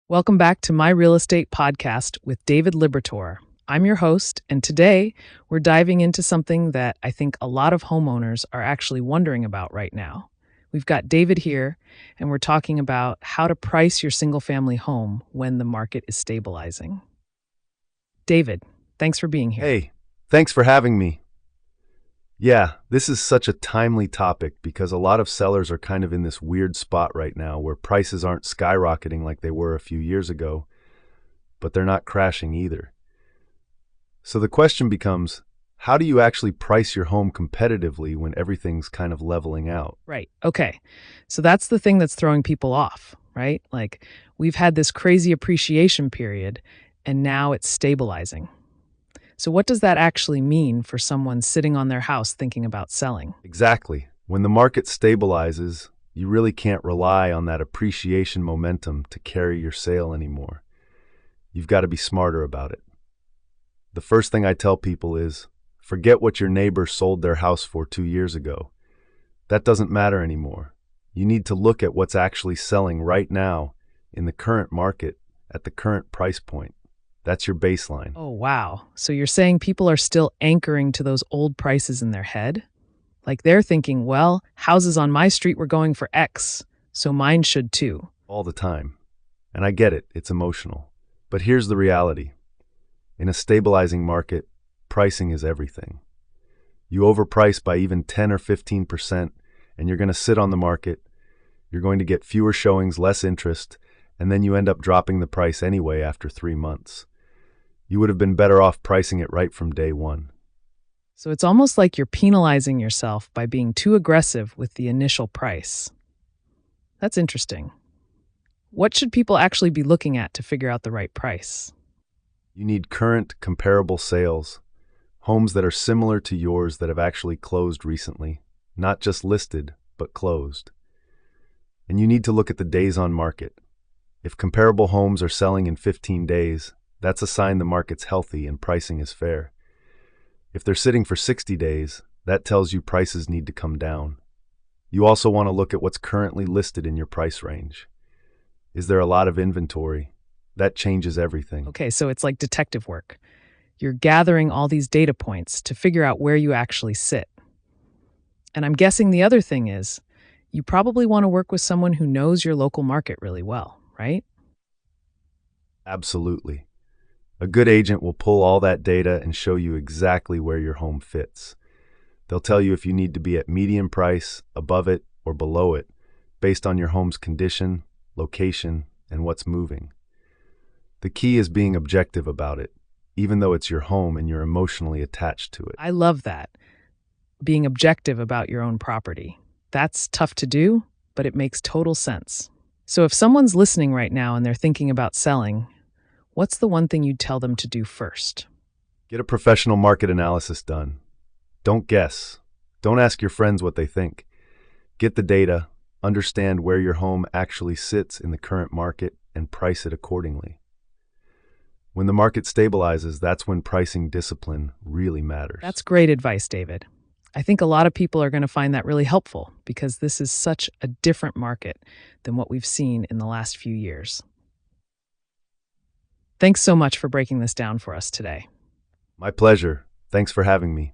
Welcome back to My Real Estate Podcast with David Libertor. I'm your host, and today we're diving into something that I think a lot of homeowners are actually wondering about right now. We've got David here, and we're talking about how to price your single-family home when the market is stabilizing. David, thanks for being here. Hey, thanks for having me. Yeah, this is such a timely topic because a lot of sellers are kind of in this weird spot right now where prices aren't skyrocketing like they were a few years ago, but they're not crashing either. So the question becomes, how do you actually price your home competitively when everything's kind of leveling out? Right. Okay. So that's the thing that's throwing people off, right? Like, we've had this crazy appreciation period, and now it's stabilizing. So what does that actually mean for someone sitting on their house thinking about selling? Exactly. When the market stabilizes, you really can't rely on that appreciation momentum to carry your sale anymore. You've got to be smarter about it. The first thing I tell people is, forget what your neighbor sold their house for 2 years ago. That doesn't matter anymore. You need to look at what's actually selling right now in the current market at the current price point. That's your baseline. Oh, wow. So you're saying people are still anchoring to those old prices in their head? Like they're thinking, well, houses on my street were going for X, so mine should too. All the time. And I get it, it's emotional. But here's the reality. In a stabilizing market, pricing is everything. You overprice by even 10 or 15%, and you're going to sit on the market. You're going to get fewer showings, less interest, and then you end up dropping the price anyway after 3 months. You would have been better off pricing it right from day one. So it's almost like you're penalizing yourself by being too aggressive with the initial price. That's interesting. What should people actually be looking at to figure out the right price? You need current, comparable sales, homes that are similar to yours that have actually closed recently, not just listed, but closed. And you need to look at the days on market. If comparable homes are selling in 15 days, that's a sign the market's healthy and pricing is fair. If they're sitting for 60 days, that tells you prices need to come down. You also want to look at what's currently listed in your price range. Is there a lot of inventory? That changes everything. Okay, so it's like detective work. You're gathering all these data points to figure out where you actually sit. And I'm guessing the other thing is, you probably want to work with someone who knows your local market really well, right? Absolutely. A good agent will pull all that data and show you exactly where your home fits. They'll tell you if you need to be at median price, above it, or below it, based on your home's condition, location, and what's moving. The key is being objective about it, even though it's your home and you're emotionally attached to it. I love that. Being objective about your own property. That's tough to do, but it makes total sense. So if someone's listening right now and they're thinking about selling, what's the one thing you'd tell them to do first? Get a professional market analysis done. Don't guess. Don't ask your friends what they think. Get the data, understand where your home actually sits in the current market, and price it accordingly. When the market stabilizes, that's when pricing discipline really matters. That's great advice, David. I think a lot of people are going to find that really helpful because this is such a different market than what we've seen in the last few years. Thanks so much for breaking this down for us today. My pleasure. Thanks for having me.